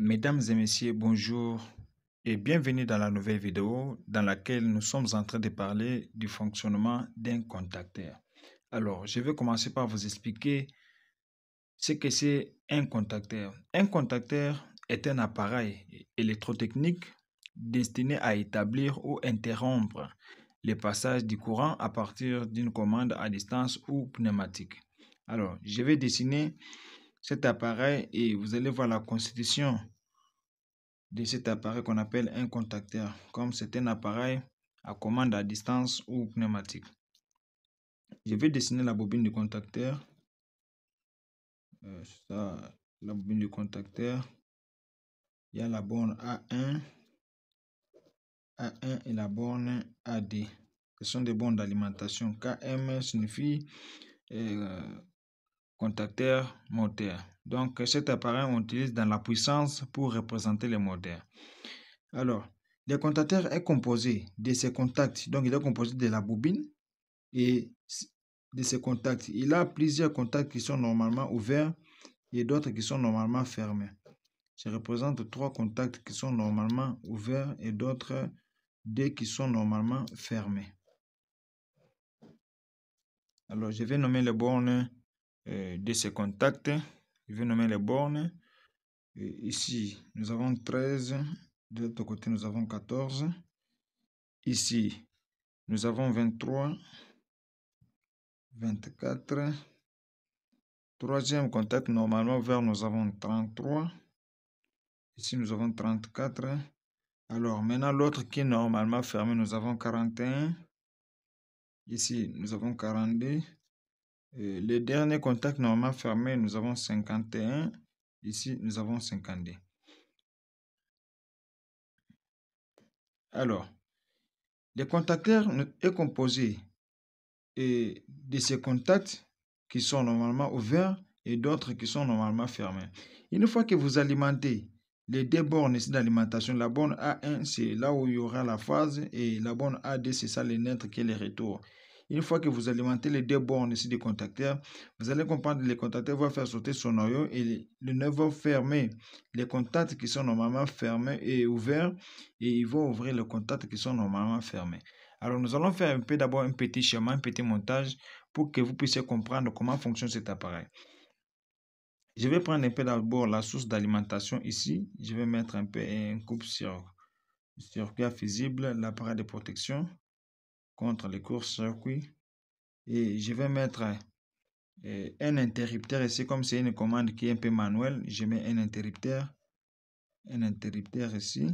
Mesdames et messieurs, bonjour et bienvenue dans la nouvelle vidéo dans laquelle nous sommes en train de parler du fonctionnement d'un contacteur. Alors, je vais commencer par vous expliquer ce que c'est un contacteur. Un contacteur est un appareil électrotechnique destiné à établir ou interrompre le passage du courant à partir d'une commande à distance ou pneumatique. Alors, je vais dessiner cet appareil et vous allez voir la constitution de cet appareil qu'on appelle un contacteur, comme c'est un appareil à commande à distance ou pneumatique. Je vais dessiner la bobine du contacteur. La bobine du contacteur. Il y a la borne A1 et la borne AD. Ce sont des bornes d'alimentation. KM signifie contacteur moteur. Donc cet appareil, on utilise dans la puissance pour représenter les moteurs. Alors, le contacteur est composé de ses contacts. Donc, il est composé de la bobine et de ses contacts. Il a plusieurs contacts qui sont normalement ouverts et d'autres qui sont normalement fermés. Je représente 3 contacts qui sont normalement ouverts et d'autres 2 qui sont normalement fermés. Alors, je vais nommer les bornes de ces contacts. Je vais nommer les bornes. Ici, nous avons 13. De l'autre côté, nous avons 14. Ici, nous avons 23, 24. Troisième contact normalement ouvert, nous avons 33. Ici, nous avons 34. Alors, maintenant, l'autre qui est normalement fermé, nous avons 41. Ici, nous avons 42. Le dernier contact normalement fermé, nous avons 51. Ici, nous avons 52. Alors, le contacteur est composé de ces contacts qui sont normalement ouverts et d'autres qui sont normalement fermés. Une fois que vous alimentez les 2 bornes ici d'alimentation, la borne A1 c'est là où il y aura la phase et la borne AD c'est ça le neutre qui est le retour. Une fois que vous alimentez les 2 bornes ici du contacteur, vous allez comprendre que le contacteur va faire sauter son noyau et le nœud va fermer les contacts qui sont normalement fermés et ouverts et il va ouvrir les contacts qui sont normalement fermés. Alors nous allons faire d'abord un petit schéma, un petit montage pour que vous puissiez comprendre comment fonctionne cet appareil. Je vais prendre un peu d'abord la source d'alimentation ici. Je vais mettre un peu un coupe-circuit visible, l'appareil de protection contre les courts-circuits. Et je vais mettre un interrupteur ici, comme c'est une commande qui est un peu manuelle. Je mets un interrupteur ici.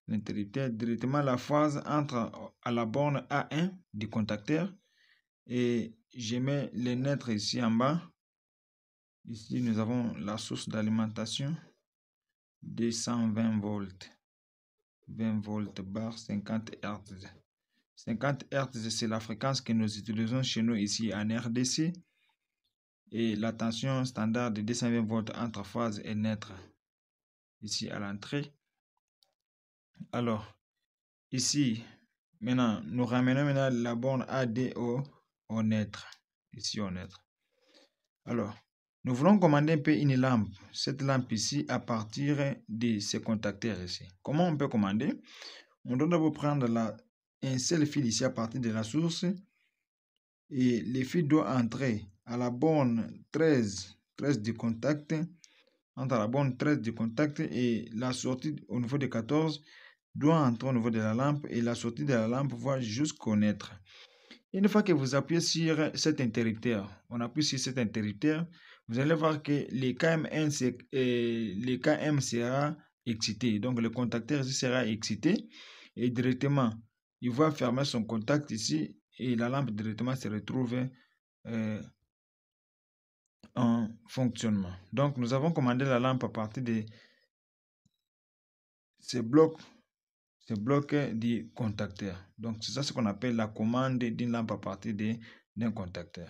L'interrupteur directement la phase entre à la borne A1 du contacteur et je mets les neutres ici en bas. Ici nous avons la source d'alimentation de 120 volts, 20 volts bar 50 Hz. 50 Hz c'est la fréquence que nous utilisons chez nous ici en RDC et la tension standard de 220 volts entre phase et neutre ici à l'entrée. Alors ici, maintenant, nous ramenons la borne AD au neutre. Ici au neutre. Alors, nous voulons commander un peu une lampe. Cette lampe ici à partir de ces contacteurs ici. Comment on peut commander? On doit d'abord prendre un seul fil ici à partir de la source. Et le fil doit entrer à la borne 13 du contact. Entre la borne 13 du contact et la sortie au niveau de 14 doit entrer au niveau de la lampe et la sortie de la lampe va jusqu'au neutre. Une fois que vous appuyez sur cet interrupteur, on appuie sur cet interrupteur, vous allez voir que le KM sera excité. Donc le contacteur ici sera excité et directement, il va fermer son contact ici et la lampe directement se retrouve en fonctionnement. Donc nous avons commandé la lampe à partir de ces blocs du contacteur. Donc c'est ça ce qu'on appelle la commande d'une lampe à partir d'un contacteur.